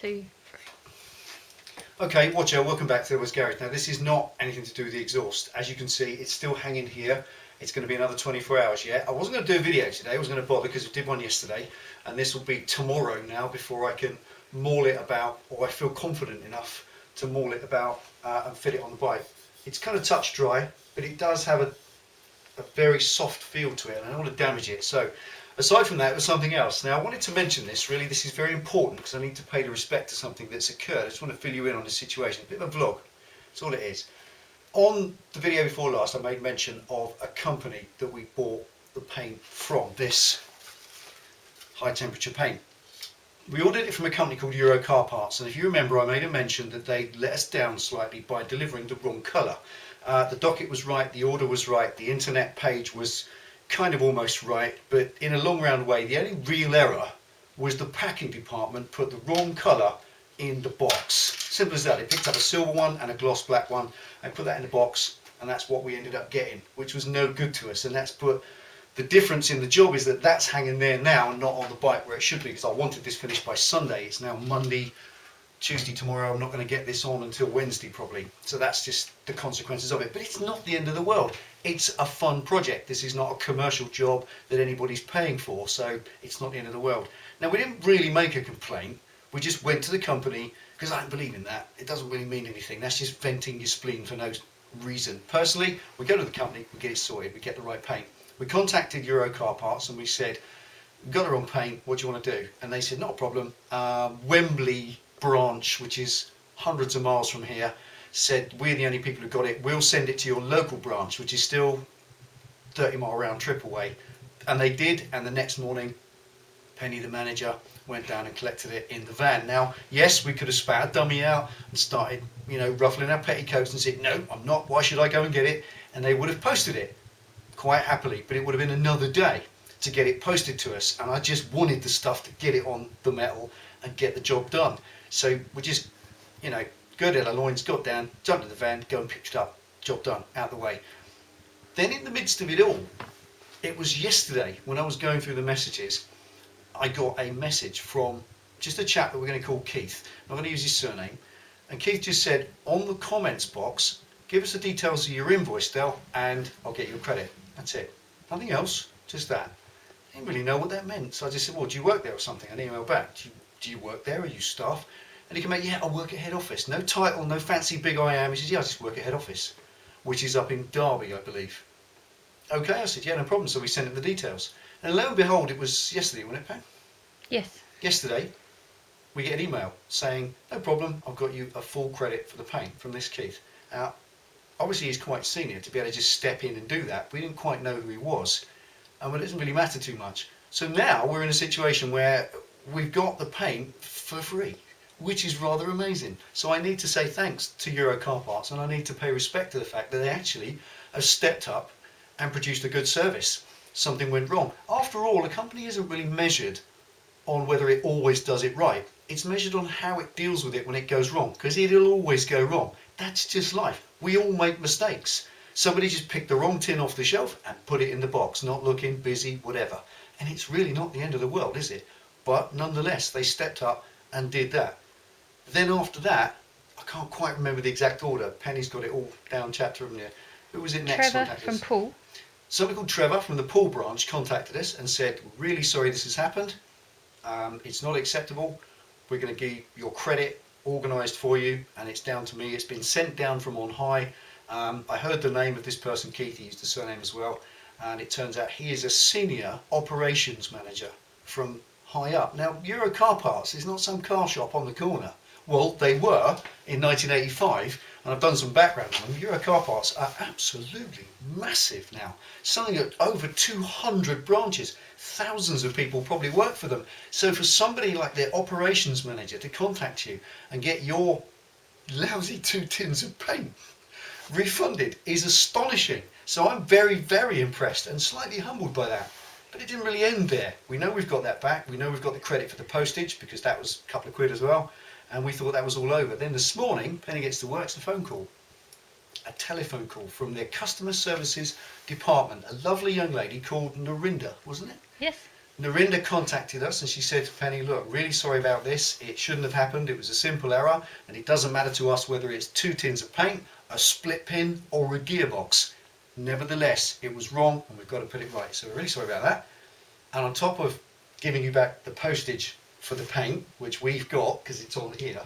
2, 3. Okay, watch out, welcome back to Delboy's Garage. Now this is not anything to do with the exhaust. As you can see, it's still hanging here. It's going to be another 24 hours yet. I wasn't going to do a video today, I wasn't going to bother because I did one yesterday, and this will be tomorrow now before I can maul it about, or I feel confident enough to maul it about and fit it on the bike. It's kind of touch dry, but it does have a very soft feel to it, and I don't want to damage it. So aside from that, it was something else. Now I wanted to mention this, really, this is very important because I need to pay the respect to something that's occurred. I just want to fill you in on this situation, a bit of a vlog, that's all it is. On the video before last, I made mention of a company that we bought the paint from, this high temperature paint. We ordered it from a company called Euro Car Parts, and if you remember, I made a mention that they let us down slightly by delivering the wrong colour. The docket was right, the order was right, the internet page was kind of almost right, but in a long round way, the only real error was the packing department put the wrong colour in the box. Simple as that. They picked up a silver one and a gloss black one and put that in the box, and that's what we ended up getting, which was no good to us. And that's put the difference in the job is that that's hanging there now and not on the bike where it should be, because I wanted this finished by Sunday. It's now Monday, Tuesday tomorrow. I'm not going to get this on until Wednesday probably, so that's just the consequences of it. But it's not the end of the world. It's a fun project. This is not a commercial job that anybody's paying for, so it's not the end of the world. Now, we didn't really make a complaint. We just went to the company because I don't believe in that. It doesn't really mean anything. That's just venting your spleen for no reason. Personally, we go to the company, we get it sorted, we get the right paint. We contacted Euro Car Parts and we said, we've got the wrong paint, what do you want to do? And they said, not a problem. Wembley branch, which is hundreds of miles from here, said, we're the only people who got it. We'll send it to your local branch, which is still 30-mile round trip away. And they did, and the next morning, Penny, the manager, went down and collected it in the van. Now, yes, we could have spat a dummy out and started, ruffling our petticoats and said, no, I'm not, why should I go and get it? And they would have posted it quite happily, but it would have been another day to get it posted to us, and I just wanted the stuff to get it on the metal and get the job done. So we just, girded our loins, got down, jumped in the van, go and picked it up, job done, out the way. Then in the midst of it all, it was yesterday when I was going through the messages, I got a message from just a chap that we're going to call Keith. I'm not going to use his surname. And Keith just said, on the comments box, give us the details of your invoice, Del, and I'll get you a credit. That's it. Nothing else, just that. I didn't really know what that meant. So I just said, well, do you work there or something? And emailed back, do you work there? Are you staff? And he came back, yeah, I work at head office. No title, no fancy big I am. He says, yeah, I just work at head office, which is up in Derby, I believe. Okay, I said, yeah, no problem. So we sent him the details. And lo and behold, it was yesterday, wasn't it, Pam? Yes. Yesterday, we get an email saying, no problem, I've got you a full credit for the paint from this Keith. Now, obviously he's quite senior to be able to just step in and do that. We didn't quite know who he was, and it doesn't really matter too much. So now we're in a situation where we've got the paint for free, which is rather amazing. So I need to say thanks to Euro Car Parts, and I need to pay respect to the fact that they actually have stepped up and produced a good service. Something went wrong. After all, a company isn't really measured on whether it always does it right. It's measured on how it deals with it when it goes wrong, because it'll always go wrong. That's just life. We all make mistakes. Somebody just picked the wrong tin off the shelf and put it in the box, not looking, busy, whatever. And it's really not the end of the world, is it? But nonetheless, they stepped up and did that. Then after that, I can't quite remember the exact order. Penny's got it all down chapter, haven't you? Who was it next? Trevor from Paul. Somebody called Trevor from the Pool branch contacted us and said, really sorry this has happened. It's not acceptable. We're going to give your credit organised for you, and it's down to me. It's been sent down from on high. I heard the name of this person, Keith, he used the surname as well, and it turns out he is a senior operations manager from high up. Now, Euro Car Parts is not some car shop on the corner. Well, they were in 1985, and I've done some background on them. Euro Car Parts are absolutely massive now. Something at over 200 branches. Thousands of people probably work for them. So for somebody like their operations manager to contact you and get your lousy 2 tins of paint refunded is astonishing. So I'm very, very impressed and slightly humbled by that. But it didn't really end there. We know we've got that back. We know we've got the credit for the postage, because that was a couple of quid as well. And we thought that was all over. Then this morning, Penny gets to work, it's a phone call. A telephone call from their customer services department. A lovely young lady called Narinda, wasn't it? Yes. Narinda contacted us and she said to Penny, look, really sorry about this. It shouldn't have happened. It was a simple error and it doesn't matter to us whether it's 2 tins of paint, a split pin or a gearbox. Nevertheless, it was wrong and we've got to put it right. So we're really sorry about that. And on top of giving you back the postage for the paint, which we've got because it's on here,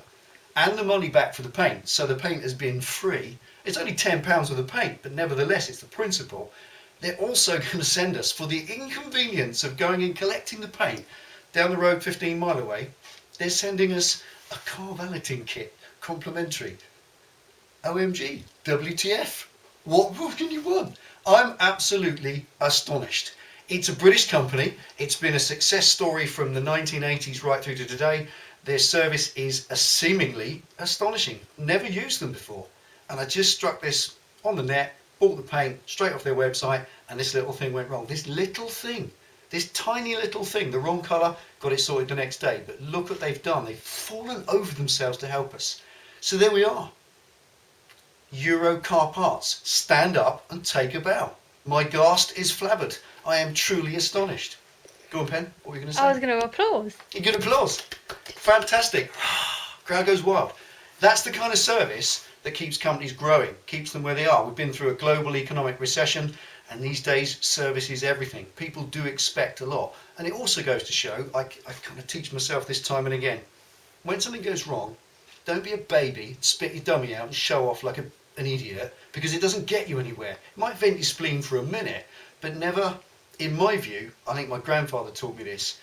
and the money back for the paint, so the paint has been free. It's only £10 worth of paint, but nevertheless it's the principle. They're also going to send us, for the inconvenience of going and collecting the paint down the road 15 mile away, they're sending us a car valeting kit, complimentary. OMG, WTF, what more can you want? I'm absolutely astonished. It's a British company, it's been a success story from the 1980s right through to today. Their service is seemingly astonishing. Never used them before. And I just struck this on the net, bought the paint straight off their website, and this little thing went wrong. This little thing, this tiny little thing, the wrong colour, got it sorted the next day. But look what they've done. They've fallen over themselves to help us. So there we are. Euro Car Parts. Stand up and take a bow. My ghast is flabbered. I am truly astonished. Go on, Pen. What were you going to say? I was going to applause. You get applause. Fantastic. Crowd goes wild. That's the kind of service that keeps companies growing, keeps them where they are. We've been through a global economic recession, and these days service is everything. People do expect a lot. And it also goes to show, I kind of teach myself this time and again, when something goes wrong, don't be a baby, spit your dummy out and show off like an idiot, because it doesn't get you anywhere. It might vent your spleen for a minute, but never, in my view, I think my grandfather taught me this,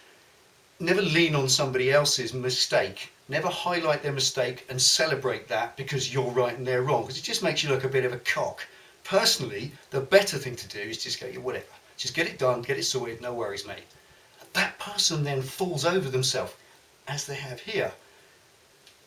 never lean on somebody else's mistake. Never highlight their mistake and celebrate that because you're right and they're wrong, because it just makes you look a bit of a cock. Personally, the better thing to do is just go, whatever, just get it done, get it sorted, no worries, mate. That person then falls over themselves, as they have here,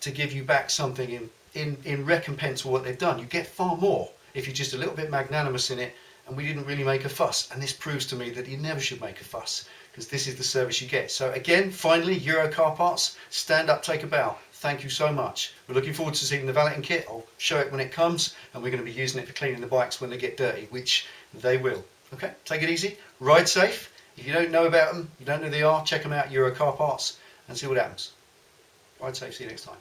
to give you back something in recompense for what they've done. You get far more if you're just a little bit magnanimous in it, and we didn't really make a fuss. And this proves to me that you never should make a fuss, because this is the service you get. So again, finally, Euro Car Parts, stand up, take a bow. Thank you so much. We're looking forward to seeing the valeting kit. I'll show it when it comes, and we're going to be using it for cleaning the bikes when they get dirty, which they will. Okay, take it easy, ride safe. If you don't know about them, you don't know who they are, check them out, Euro Car Parts, and see what happens. Ride safe, see you next time.